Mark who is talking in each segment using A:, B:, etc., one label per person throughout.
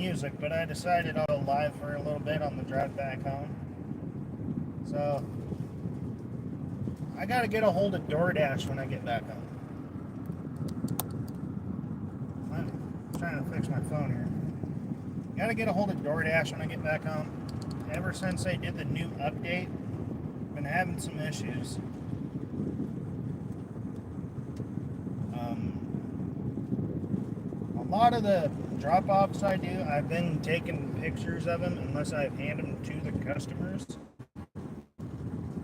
A: music, but I decided I'll go live for a little bit on the drive back home. So, I gotta get a hold of DoorDash when I get back home. I'm trying to fix my phone here. Gotta get a hold of DoorDash when I get back home. Ever since they did the new update, I've been having some issues. A lot of the drop-offs I do, I've been taking pictures of them unless I hand them to the customers.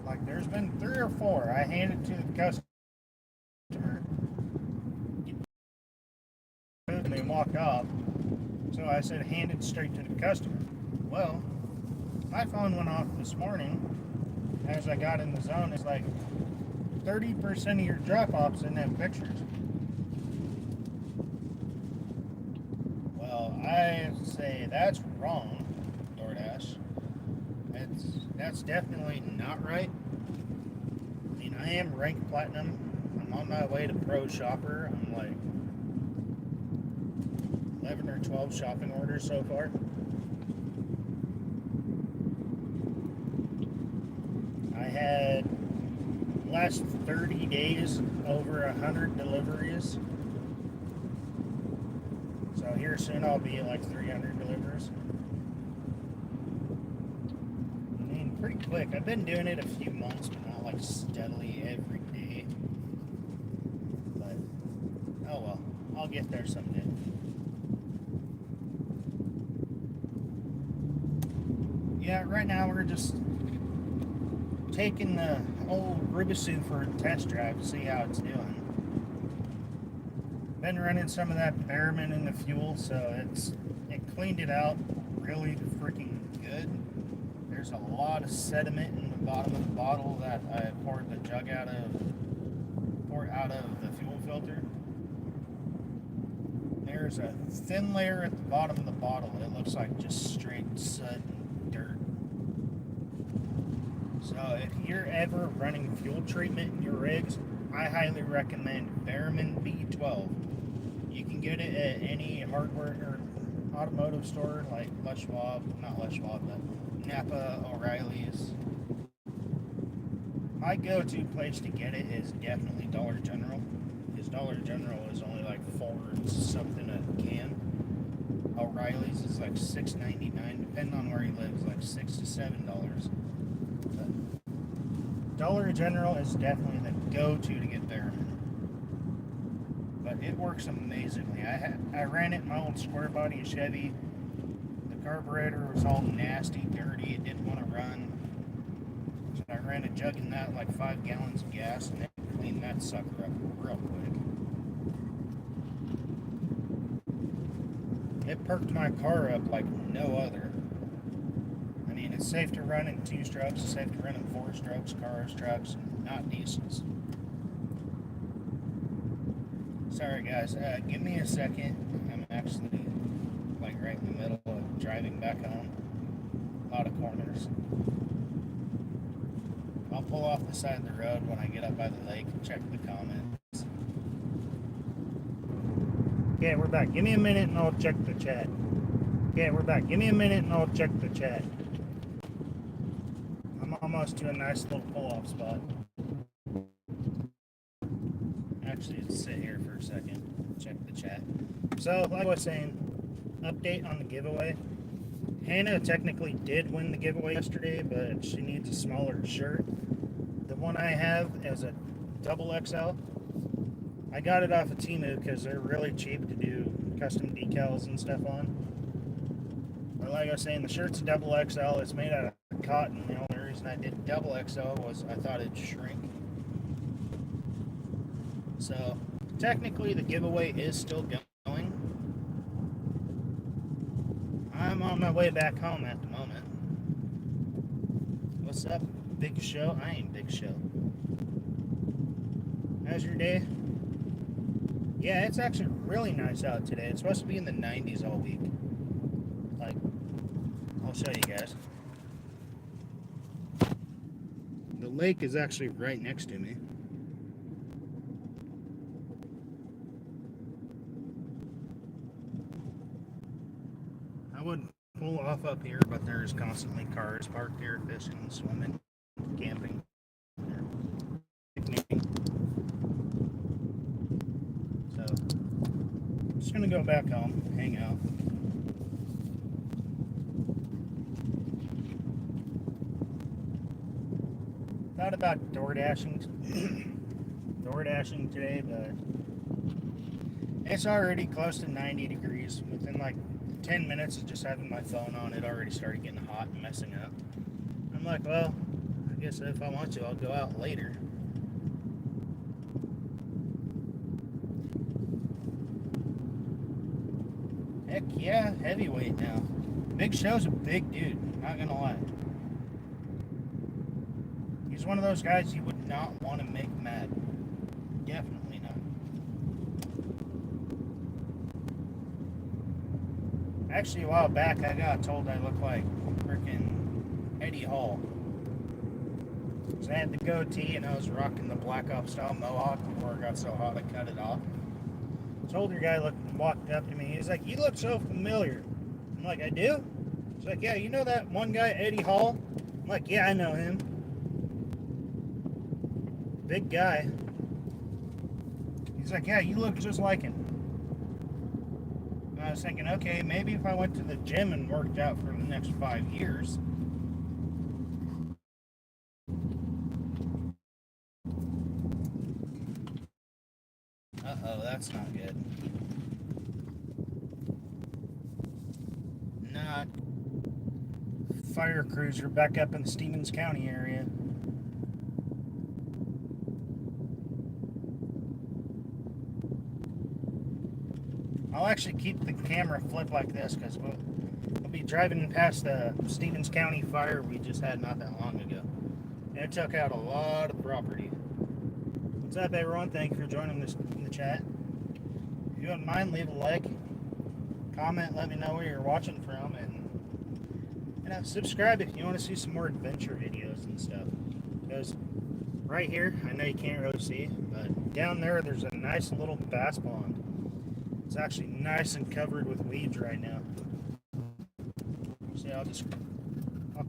A: Like, there's been 3 or 4 I handed to the customer and they walked off. So I said, hand it straight to the customer. Well, my phone went off this morning as I got in the zone. It's like 30% of your drop-offs didn't have pictures. Well, I say that's wrong, DoorDash. That's definitely not right. I mean, I am ranked platinum. I'm on my way to pro shopper. I'm like 11 or 12 shopping orders so far. I had last 30 days over 100 deliveries. So here soon I'll be at like 300 deliveries. I mean, pretty quick. I've been doing it a few months, but not like steadily every day. But, oh well, I'll get there someday. Yeah, right now we're just taking the old Rubisu for a test drive to see how it's doing. Been running some of that Behrman in the fuel, so it cleaned it out really freaking good. There's a lot of sediment in the bottom of the bottle that I poured the jug out of the fuel filter. There's a thin layer at the bottom of the bottle. It looks like just straight soot and dirt. So if you're ever running fuel treatment in your rigs, I highly recommend Behrman B12. You can get it at any hardware or automotive store like not Les Schwab, but Napa, O'Reilly's. My go-to place to get it is definitely Dollar General, because Dollar General is only like $4 something a can. O'Reilly's is like $6.99, depending on where you live, it's like $6 to $7. But Dollar General is definitely the go-to to get Behrman. But it works amazingly. I ran it in my old square body Chevy. The carburetor was all nasty, dirty. It didn't want to run. So I ran a jug in that, like 5 gallons of gas, and it cleaned that sucker up real quick. It perked my car up like no other. I mean, it's safe to run in 2 strokes. It's safe to run in 4 strokes, cars, trucks, not diesels. Sorry guys, give me a second. I'm actually like right in the middle of driving back home. A lot of corners. I'll pull off the side of the road when I get up by the lake and check the comments. Okay, we're back. Give me a minute and I'll check the chat. Okay, we're back. Give me a minute and I'll check the chat. I'm almost to a nice little pull-off spot. Actually, let's sit here for a second, check the chat. So, like I was saying, update on the giveaway. Hannah technically did win the giveaway yesterday, but she needs a smaller shirt. The one I have is a double XL. I got it off of Temu because they're really cheap to do custom decals and stuff on. But like I was saying, the shirt's a double XL. It's made out of cotton. The only reason I did double XL was I thought it'd shrink. So, technically the giveaway is still going. I'm on my way back home at the moment. What's up, Big Show? I ain't Big Show. How's your day? Yeah, it's actually really nice out today. It's supposed to be in the 90s all week. Like, I'll show you guys. The lake is actually right next to me. I would pull off up here, but there's constantly cars parked here, fishing, swimming, camping, picnicking. So I'm just gonna go back home, hang out. Thought about door dashing today, but it's already close to 90 degrees. Within like 10 minutes of just having my phone on, it already started getting hot and messing up. I'm like, well, I guess if I want to, I'll go out later. Heck yeah, heavyweight now. Big Show's a big dude, not gonna lie. He's one of those guys you would not want to make mad. Definitely not. Actually, a while back, I got told I looked like freaking Eddie Hall. So I had the goatee and I was rocking the Black Ops style mohawk before it got so hot I cut it off. This older guy walked up to me. He's like, "You look so familiar." I'm like, "I do?" He's like, "Yeah, you know that one guy, Eddie Hall?" I'm like, "Yeah, I know him." Big guy. He's like, "Yeah, you look just like him." And I was thinking, okay, maybe if I went to the gym and worked out for the next 5 years. Uh-oh, that's not good. Not. Fire crews are back up in the Stevens County area. I'll actually keep the camera flipped like this because we'll be driving past the Stevens County fire we just had not that long ago. And it took out a lot of property. What's up, everyone? Thank you for joining us in the chat. If you wouldn't mind, leave a like, comment, let me know where you're watching from, and subscribe if you want to see some more adventure videos and stuff. Because right here, I know you can't really see, but down there's a nice little bass pond. It's actually nice and covered with weeds right now. See, I'll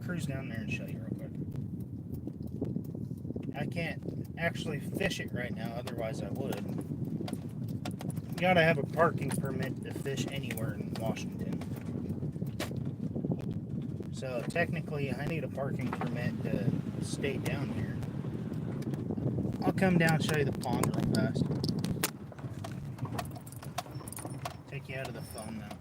A: cruise down there and show you real quick. I can't actually fish it right now, otherwise I would. You gotta have a parking permit to fish anywhere in Washington. So technically I need a parking permit to stay down here. I'll come down and show you the pond real fast. Take you out of the phone now.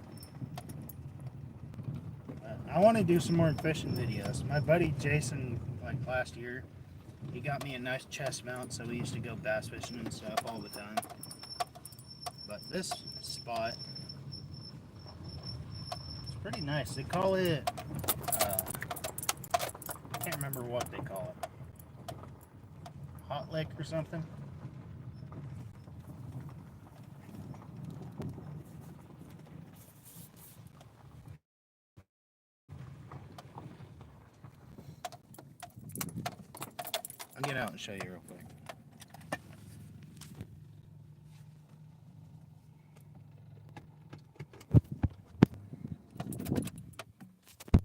A: I want to do some more fishing videos. My buddy Jason, like last year, he got me a nice chest mount, so we used to go bass fishing and stuff all the time. But this spot, it's pretty nice. They call it, I can't remember what they call it. Hot Lake or something. I'll get out and show you real quick.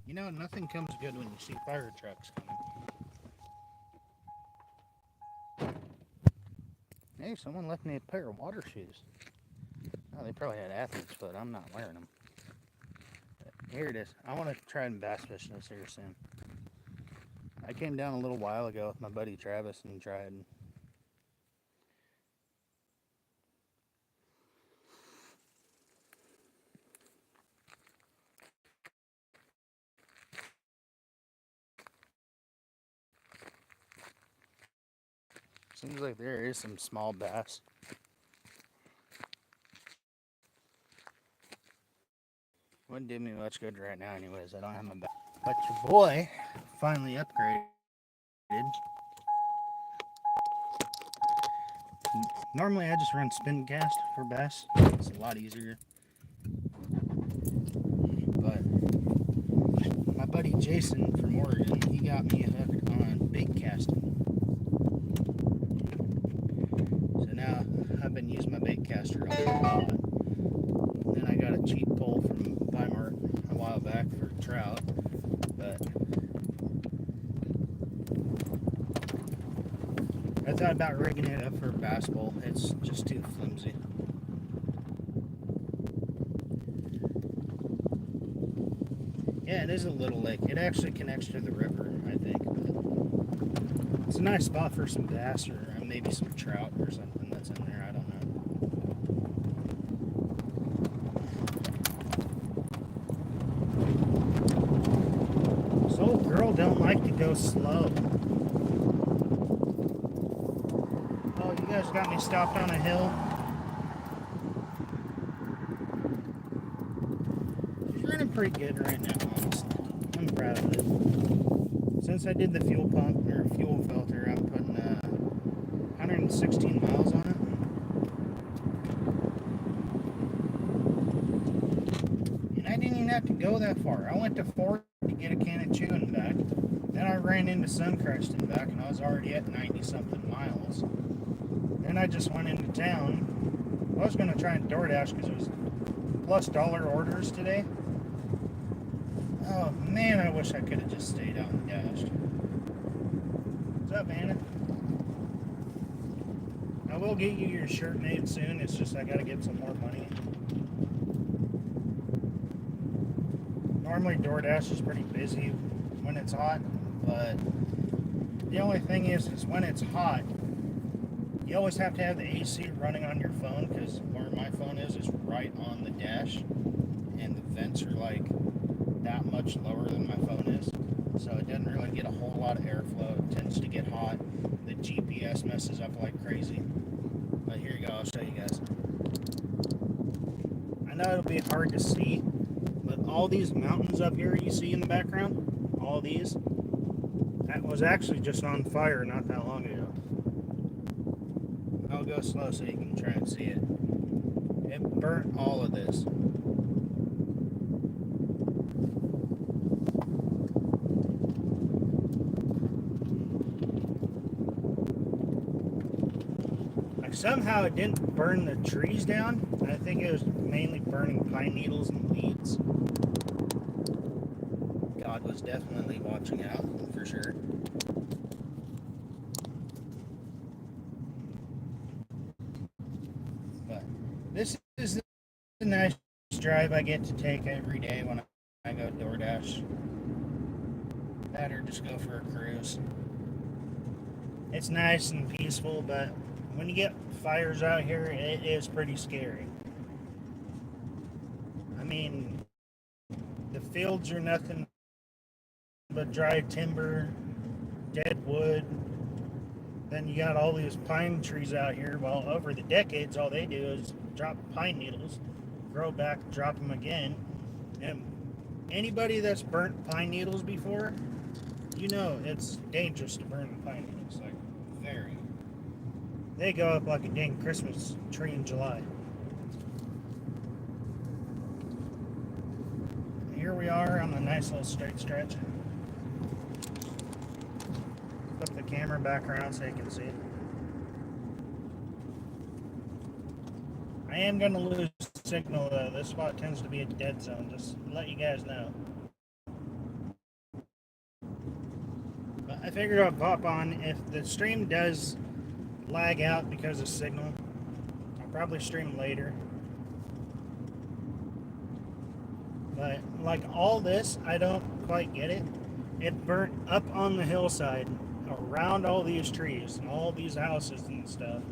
A: You know, nothing comes good when you see fire trucks coming. Hey, someone left me a pair of water shoes. Oh, they probably had athlete's foot. I'm not wearing them. Here it is. I want to try and bass fish this here soon. I came down a little while ago with my buddy Travis and tried. Seems like there is some small bass. Wouldn't do me much good right now anyways. I don't have my bass. But your boy finally upgraded. Normally I just run spin cast for bass. It's a lot easier. But my buddy Jason from Oregon, he got me hooked on bait casting. So now I've been using my bait caster a lot. Then I got a cheap pole from Weimar a while trout. But I thought about rigging it up for a bass bowl. It's just too flimsy. Yeah, it is a little lake. It actually connects to the river, I think. But it's a nice spot for some bass or maybe some trout or something that's in there. I don't know. This old girl don't like to go slow. Oh, you guys got me stopped on a hill. She's running pretty good right now, honestly. I'm proud of it. Since I did the fuel pump or fuel filter, I'm putting 116 miles on it. And I didn't even have to go that far. I went to Ford to get a can of chewing back. Then I ran into Suncrest and back, and I was already at 90-something miles. Then I just went into town. I was going to try and DoorDash because it was plus dollar orders today. Oh man, I wish I could have just stayed out and dashed. What's up, Anna? I will get you your shirt made soon. It's just I got to get some more money. Normally DoorDash is pretty busy when it's hot, but the only thing is when it's hot, you always have to have the AC running on your phone, because where my phone is right on the dash, and the vents are like that much lower than my phone is, so it doesn't really get a whole lot of airflow. It tends to get hot. The GPS messes up like crazy. But here you go, I'll show you guys. I know it'll be hard to see, but all these mountains up here you see in the background, all these, that was actually just on fire not that long ago. I'll go slow so you can try and see it. It burnt all of this. Like somehow it didn't burn the trees down. I think it was mainly burning pine needles and weeds. God was definitely watching out, for sure. But this is the nice drive I get to take every day when I go DoorDash. That or just go for a cruise. It's nice and peaceful, but when you get fires out here, it is pretty scary. I mean, the fields are nothing but dry timber, dead wood. Then you got all these pine trees out here. Well, over the decades, all they do is drop pine needles, grow back, drop them again. And anybody that's burnt pine needles before, you know it's dangerous to burn pine needles. Like, very. They go up like a dang Christmas tree in July. Here we are on a nice little straight stretch. Flip the camera back around so you can see it. I am going to lose signal though. This spot tends to be a dead zone, just to let you guys know. But I figured I'd pop on. If the stream does lag out because of signal, I'll probably stream later. But like all this, I don't quite get it. It burnt up on the hillside around all these trees and all these houses and stuff.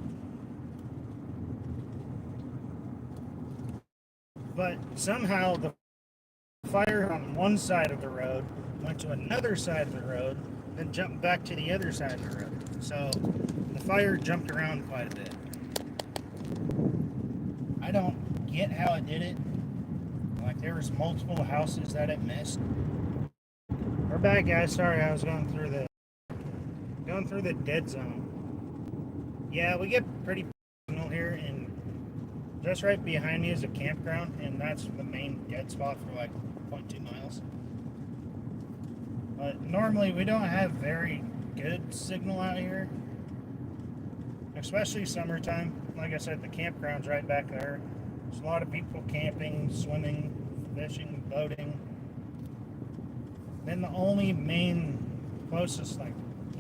A: But somehow the fire on one side of the road went to another side of the road, then jumped back to the other side of the road. So the fire jumped around quite a bit. I don't get how it did it. Like there was multiple houses that it missed. We're back, guys. Sorry, I was going through the dead zone. Yeah, we get pretty signal here, and just right behind me is a campground, and that's the main dead spot for like 0.2 miles. But normally we don't have very good signal out here, especially summertime. Like I said, the campground's right back there. There's a lot of people camping, swimming, fishing, boating. Then the only closest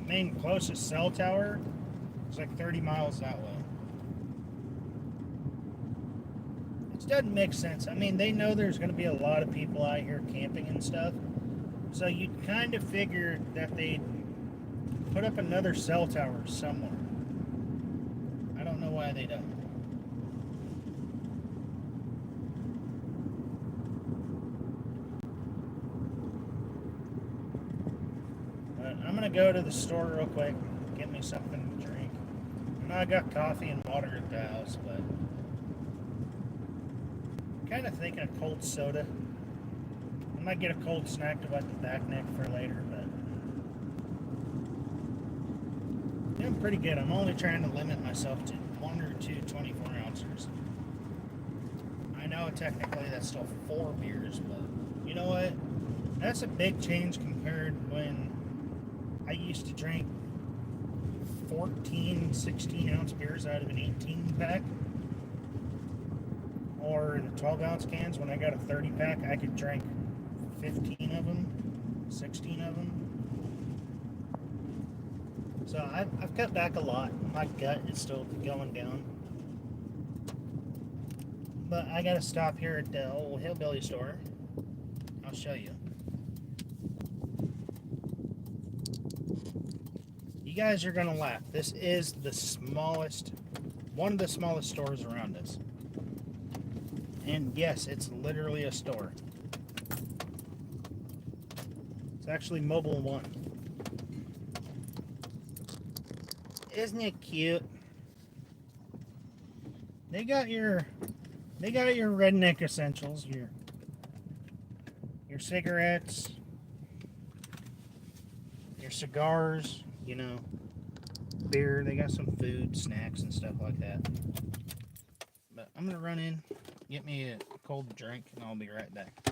A: main closest cell tower is like 30 miles that way. It doesn't make sense. I mean, they know there's going to be a lot of people out here camping and stuff, so you'd kind of figure that they'd put up another cell tower somewhere. I don't know why they don't. But I'm going to go to the store real quick, get me something to drink. I know I got coffee and water at the house, but I'm kind of thinking of cold soda. I might get a cold snack to wet the back neck for later, but doing pretty good. I'm only trying to limit myself to 1 or 2 24 ounces. I know technically that's still 4 beers, but you know what? That's a big change compared when I used to drink 14, 16 ounce beers out of an 18 pack. Or in the 12 ounce cans, when I got a 30 pack, I could drink 15 of them, 16 of them. So I've cut back a lot. My gut is still going down. But I gotta stop here at the old hillbilly store. I'll show you. You guys are gonna laugh. This is the smallest, one of the smallest stores around us. And yes, it's literally a store. It's actually Mobile One. Isn't it cute? They got your redneck essentials, your cigarettes, your cigars, you know, beer. They got some food, snacks, and stuff like that. But I'm gonna run in, get me a cold drink, and I'll be right back.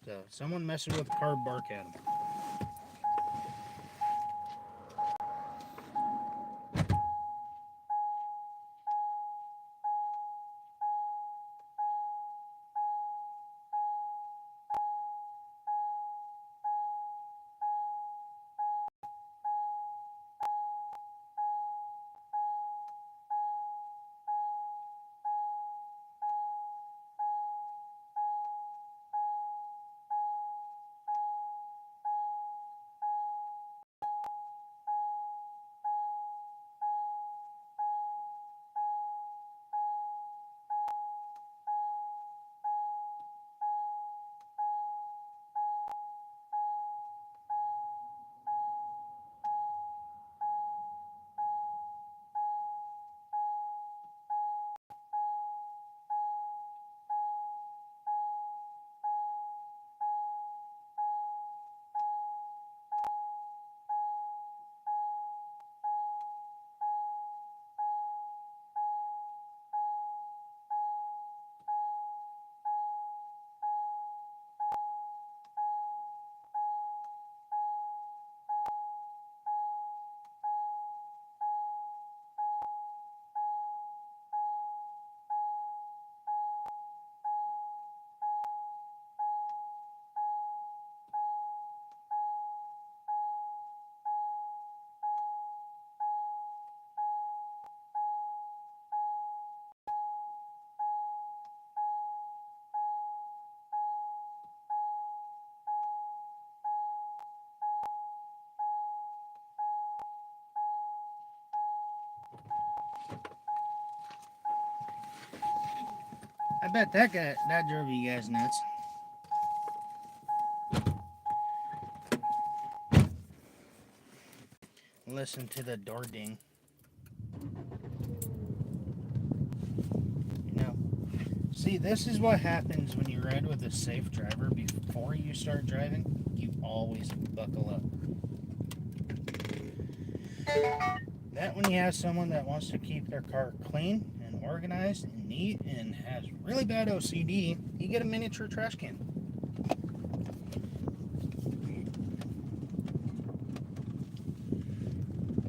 A: So, someone messing with the car, bark at them. I bet that drove you guys nuts. Listen to the door ding. You know, see, this is what happens when you ride with a safe driver before you start driving. You always buckle up. That when you have someone that wants to keep their car clean and organized and neat and has really bad OCD, you get a miniature trash can.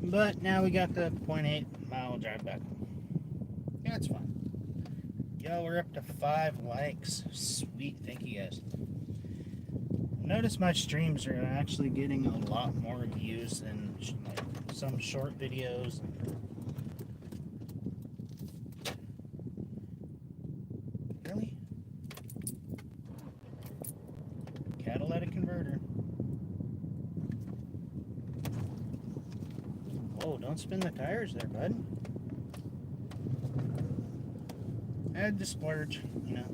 A: But now we got the 0.8 mile drive back. Yeah, it's fine. Yo, we're up to 5 likes. Sweet, thank you guys. Notice my streams are actually getting a lot more views than like some short videos. Really? Catalytic converter. Whoa, don't spin the tires there, bud. I had to splurge, you know.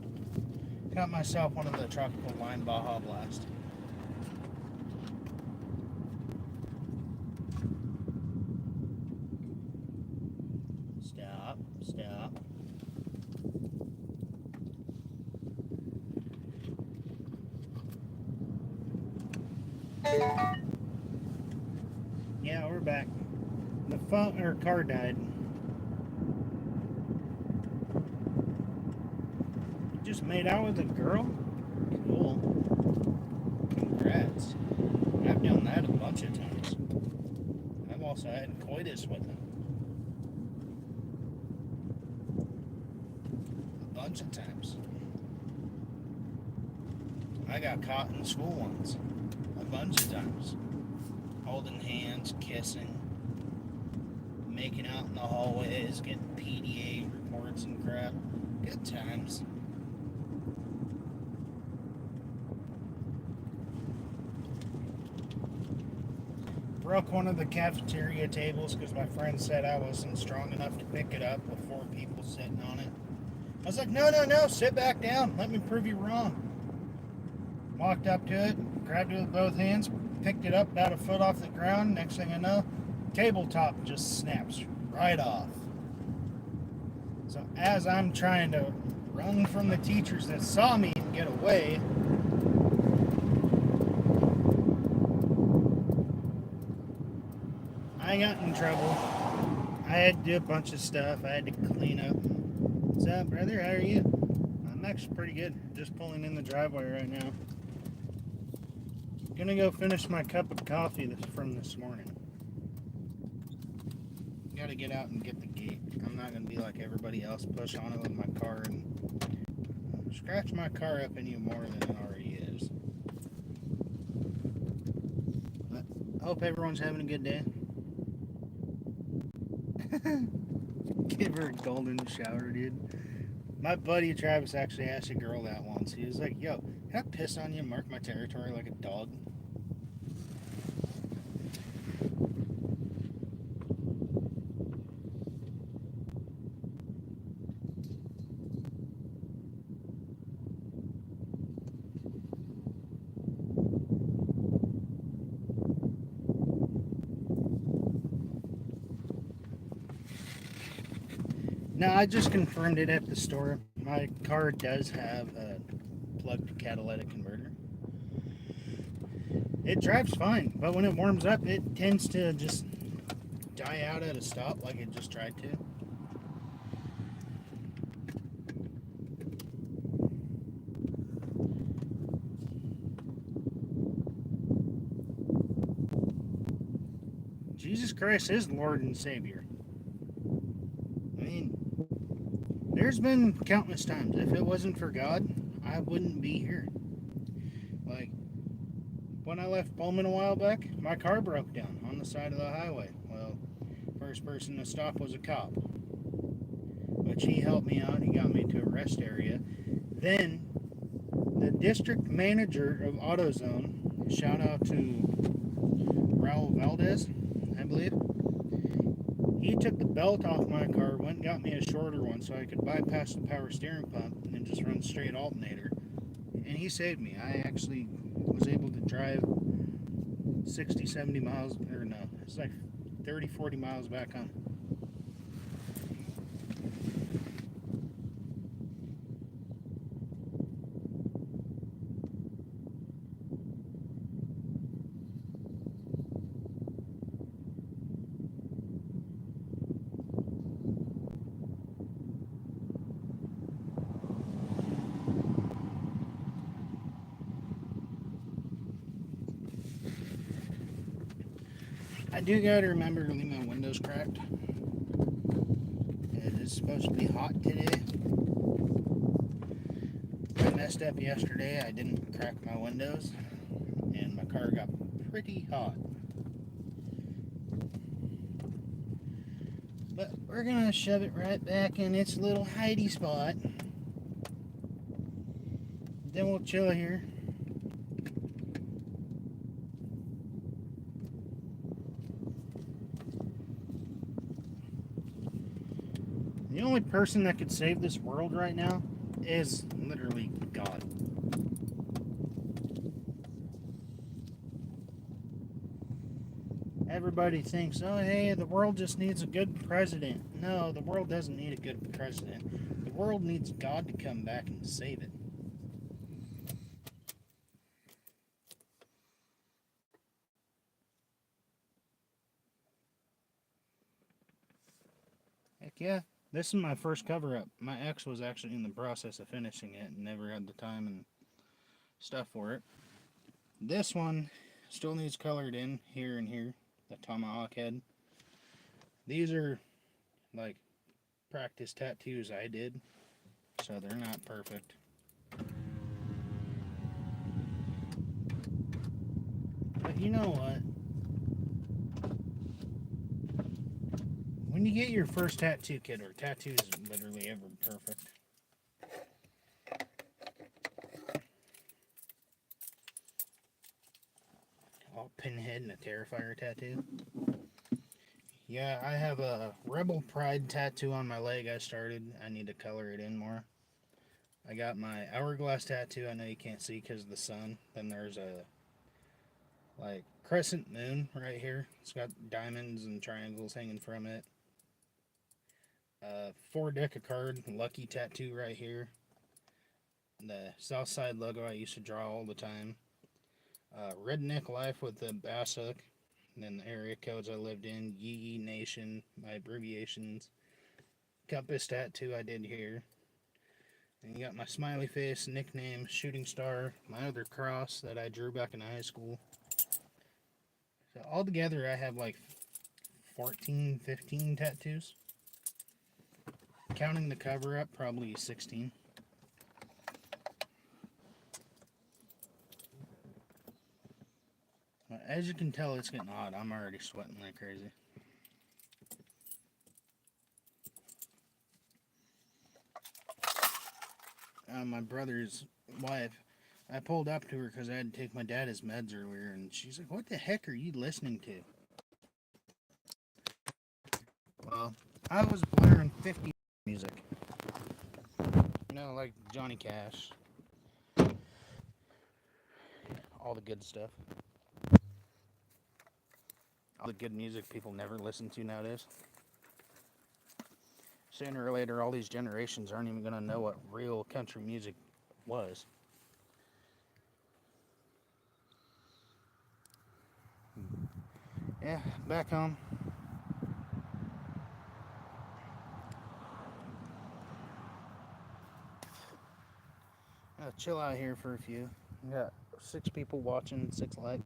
A: Got myself one of the Tropical Wine Baja Blast. Stop, stop. Yeah, we're back. The phone or car died. Just made out with a girl? Cool. Congrats. I've done that a bunch of times. I've also had coitus with them. A bunch of times. I got caught in school once. A bunch of times. Holding hands, kissing, making out in the hallways, getting PDA reports and crap. Good times. Broke one of the cafeteria tables because my friend said I wasn't strong enough to pick it up with 4 people sitting on it. I was like, no, sit back down. Let me prove you wrong. Walked up to it, grabbed it with both hands, picked it up about a foot off the ground. Next thing I know, tabletop just snaps right off. So as I'm trying to run from the teachers that saw me and get away, I got in trouble. I had to do a bunch of stuff. I had to clean up. What's up, brother? How are you? I'm actually pretty good. Just pulling in the driveway right now. Gonna go finish my cup of coffee from this morning. Gotta get out and get the gate. I'm not gonna be like everybody else, push on it with my car and scratch my car up any more than it already is. But I hope everyone's having a good day. Give her a golden shower, dude. My buddy Travis actually asked a girl that once. He was like, yo, can I piss on you and mark my territory like a dog? No, I just confirmed it at the store. My car does have a plugged catalytic converter. It drives fine, but when it warms up, it tends to just die out at a stop like it just tried to. Jesus Christ is Lord and Savior. I mean, there's been countless times. If it wasn't for God, I wouldn't be here. Like, when I left Pullman a while back, my car broke down on the side of the highway. Well, first person to stop was a cop. Which he helped me out. He got me to a rest area. Then, the district manager of AutoZone, shout out to Raul Valdez, I believe. He took the belt off my car, went and got me a shorter one so I could bypass the power steering pump and just run straight alternator. And he saved me. I actually was able to drive 60, 70 miles, or no, it's like 30, 40 miles back home. I do gotta remember to leave my windows cracked. It is supposed to be hot today. I messed up yesterday. I didn't crack my windows. and my car got pretty hot. But we're gonna shove it right back in its little hidey spot. Then we'll chill here. The only person that could save this world right now is literally God. Everybody thinks, oh, hey, the world just needs a good president. No, the world doesn't need a good president. The world needs God to come back and save it. Heck yeah. This is my first cover-up. My ex was actually in the process of finishing it and never had the time and stuff for it. This one still needs colored in here and here. The tomahawk head. These are like practice tattoos I did, so they're not perfect. But you know what? When you get your first tattoo kit, or tattoos literally ever perfect. All pinhead and a Terrifier tattoo. Yeah, I have a Rebel Pride tattoo on my leg I started. I need to color it in more. I got my hourglass tattoo. I know you can't see because of the sun. Then there's a like crescent moon right here. It's got diamonds and triangles hanging from it. 4 deck of card lucky tattoo right here. The Southside logo I used to draw all the time. Redneck Life with the bass hook. And then the area codes I lived in. Yee Nation, my abbreviations. Compass tattoo I did here. And you got my smiley face, nickname, shooting star, my other cross that I drew back in high school. So altogether I have like 14, 15 tattoos. Counting the cover up, probably 16. As you can tell, it's getting hot. I'm already sweating like crazy. My brother's wife, I pulled up to her because I had to take my dad his meds earlier, and she's like, what the heck are you listening to? Well, I was blaring 50 music. You know, like Johnny Cash. All the good stuff. All the good music people never listen to nowadays. Sooner or later, all these generations aren't even going to know what real country music was. Yeah, back home. I'll chill out here for a few. We got 6 people watching, 6 likes.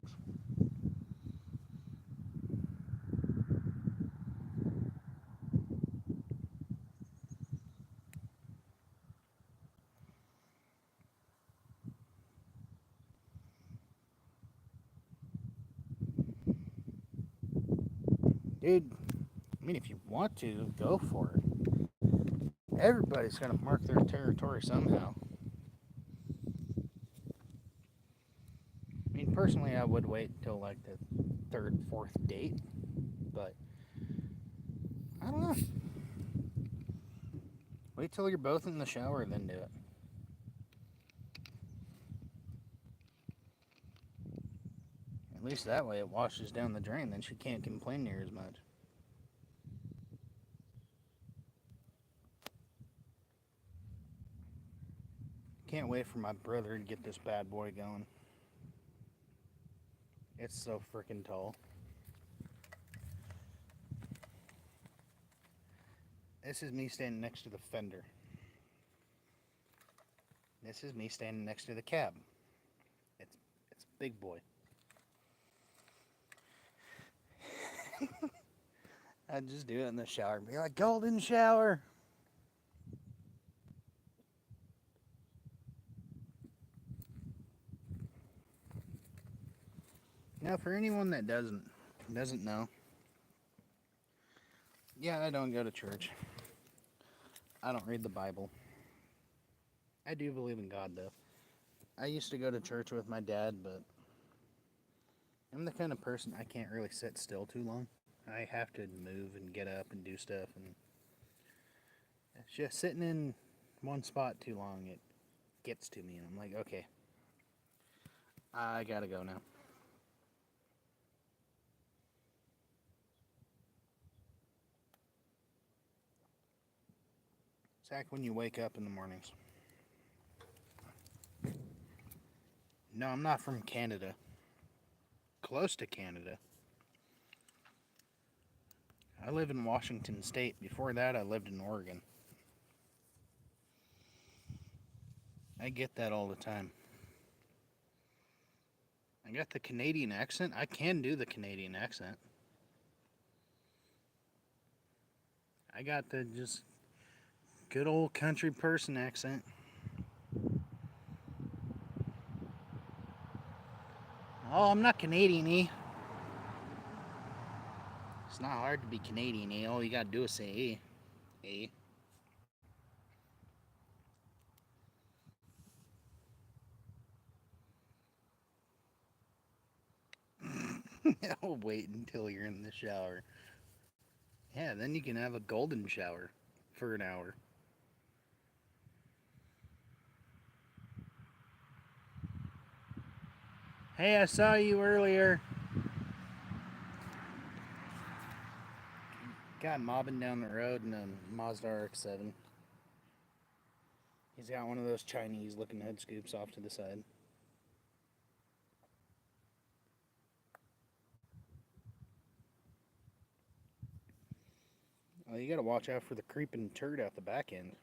A: Dude, I mean, if you want to, go for it. Everybody's going to mark their territory somehow. I mean, personally, I would wait until like the 3rd, 4th date, but I don't know. Wait till you're both in the shower, then do it. At least that way it washes down the drain, then she can't complain near as much. Can't wait for my brother to get this bad boy going. It's so freaking tall. This is me standing next to the fender. This is me standing next to the cab. It's a big boy. I'd just do it in the shower and be like, golden shower. Now, for anyone that doesn't know, yeah, I don't go to church. I don't read the Bible. I do believe in God, though. I used to go to church with my dad, but I'm the kind of person I can't really sit still too long. I have to move and get up and do stuff, and it's just sitting in one spot too long, it gets to me, and I'm like, okay, I gotta go now. Zach, when you wake up in the mornings. No, I'm not from Canada. Close to Canada. I live in Washington State. Before that, I lived in Oregon. I get that all the time. I got the Canadian accent. I can do the Canadian accent. I got the just good old country person accent. Oh, I'm not Canadian-y. It's not hard to be Canadian-y. All you gotta do is say eh. I'll wait until you're in the shower. Yeah, then you can have a golden shower for an hour. Hey, I saw you earlier. Got mobbing down the road in a Mazda RX-7. He's got one of those Chinese looking head scoops off to the side. Oh, you gotta watch out for the creeping turd out the back end.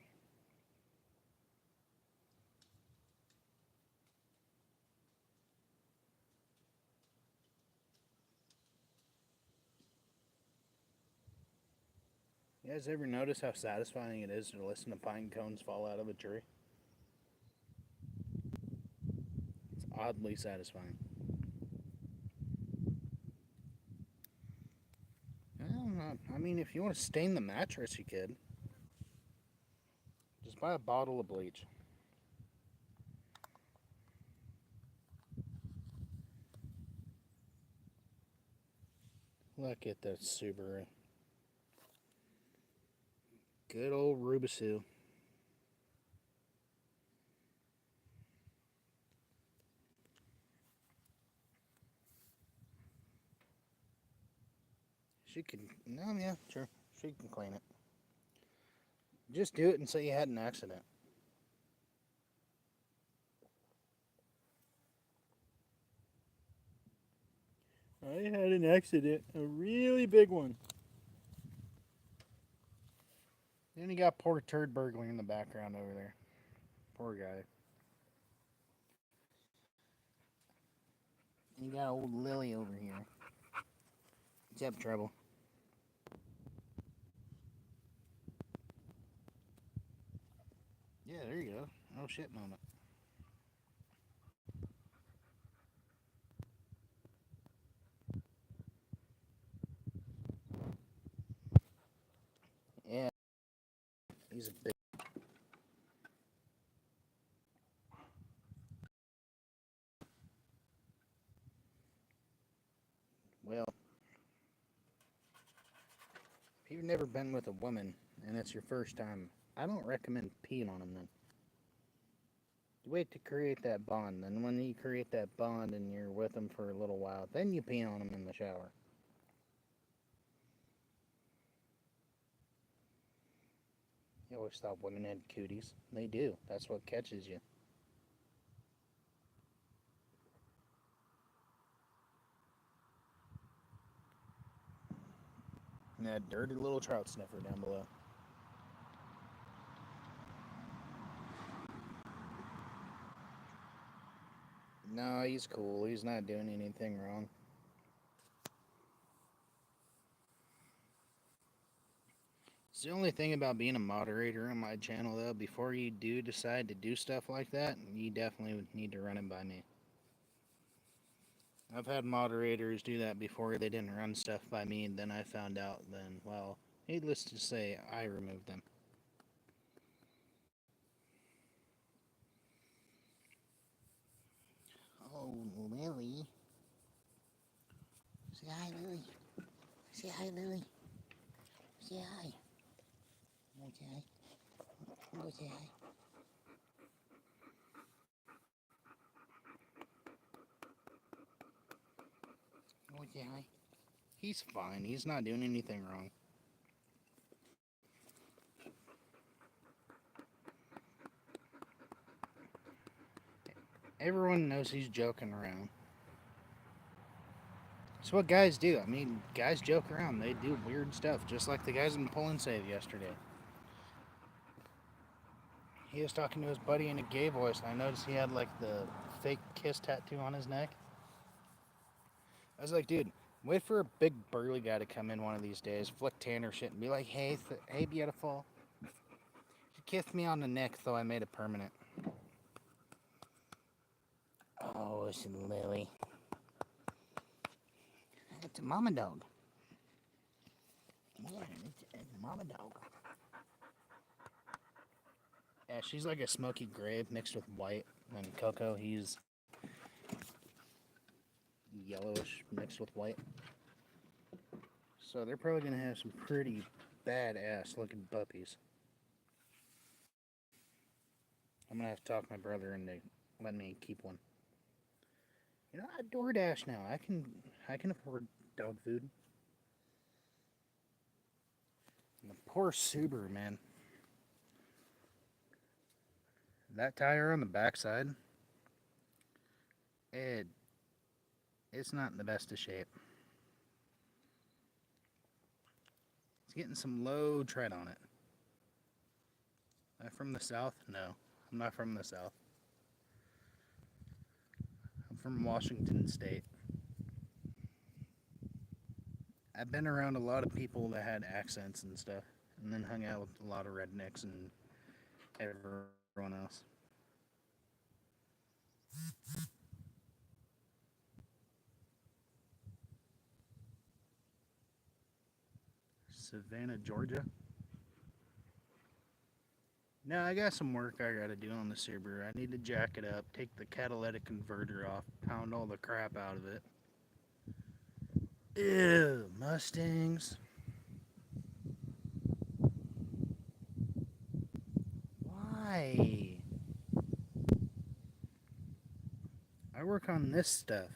A: You guys ever notice how satisfying it is to listen to pine cones fall out of a tree? It's oddly satisfying. I mean, if you want to stain the mattress, you could. Just buy a bottle of bleach. Look at that Subaru. Good old Rubisu. She can. No, yeah, sure. She can clean it. Just do it and say you had an accident. I had an accident. A really big one. Then you got poor turd burglar in the background over there. Poor guy. And you got old Lily over here. He's up trouble. Yeah, there you go. Oh shit moment. Yeah, he's a big. Well, if you've never been with a woman and it's your first time, I don't recommend peeing on them then. You wait to create that bond. Then when you create that bond and you're with them for a little while, then you pee on them in the shower. You always thought women had cooties. They do. That's what catches you. And that dirty little trout sniffer down below. No, he's cool. He's not doing anything wrong. It's the only thing about being a moderator on my channel, though. Before you do decide to do stuff like that, you definitely would need to run it by me. I've had moderators do that before. They didn't run stuff by me, and then I found out. Then, well, needless to say, I removed them.
B: Oh, Lily. Say hi, Lily. Say hi, Lily. Say hi. Oh, say hi. Oh, say hi. Oh, say hi.
A: He's fine. He's not doing anything wrong. Everyone knows he's joking around. It's what guys do. I mean, guys joke around. They do weird stuff, just like the guys in Pull and Save yesterday. He was talking to his buddy in a gay voice, and I noticed he had like the fake kiss tattoo on his neck. I was like, dude, wait for a big burly guy to come in one of these days, flick Tanner shit, and be like, hey, beautiful. You kissed me on the neck, so I made it permanent.
B: Oh, it's Lily. It's a mama dog. Yeah, it's a mama dog.
A: Yeah, she's like a smoky gray mixed with white. And Coco, he's yellowish mixed with white. So they're probably going to have some pretty badass looking puppies. I'm going to have to talk my brother into letting me keep one. You know, I DoorDash now. I can afford dog food. And the poor Subaru, man. That tire on the backside, it's not in the best of shape. It's getting some low tread on it. Am I from the South? No, I'm not from the South. I'm from Washington State. I've been around a lot of people that had accents and stuff, and then hung out with a lot of rednecks and everyone else. Savannah, Georgia. No, I got some work I gotta do on the Subaru. I need to jack it up, take the catalytic converter off, pound all the crap out of it. Ew, Mustangs. Why? I work on this stuff.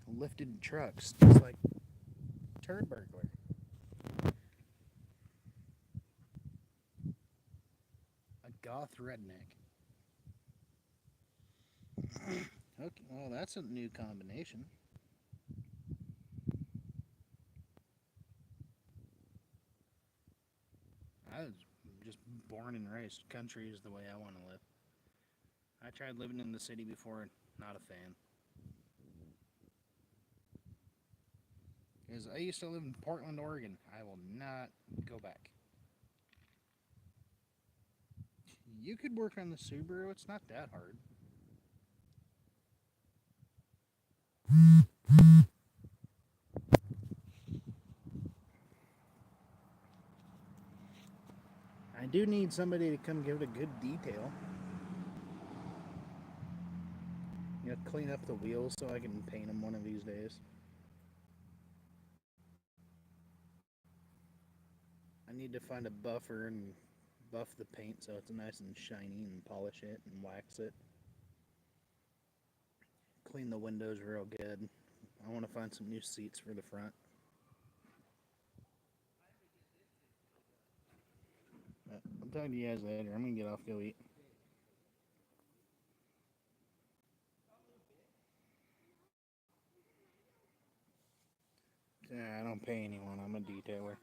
A: Lifted trucks, just like Turd Burglar. A goth redneck. Okay, well, that's a new combination. I was just born and raised. Country is the way I want to live. I tried living in the city before, not a fan. Because I used to live in Portland, Oregon. I will not go back. You could work on the Subaru, it's not that hard. I do need somebody to come give it a good detail. You know, clean up the wheels so I can paint them one of these days. I need to find a buffer and buff the paint so it's nice and shiny and polish it and wax it. Clean the windows real good. I want to find some new seats for the front. I'll talk to you guys later. I'm gonna get off, go eat. Yeah, I don't pay anyone. I'm a detailer.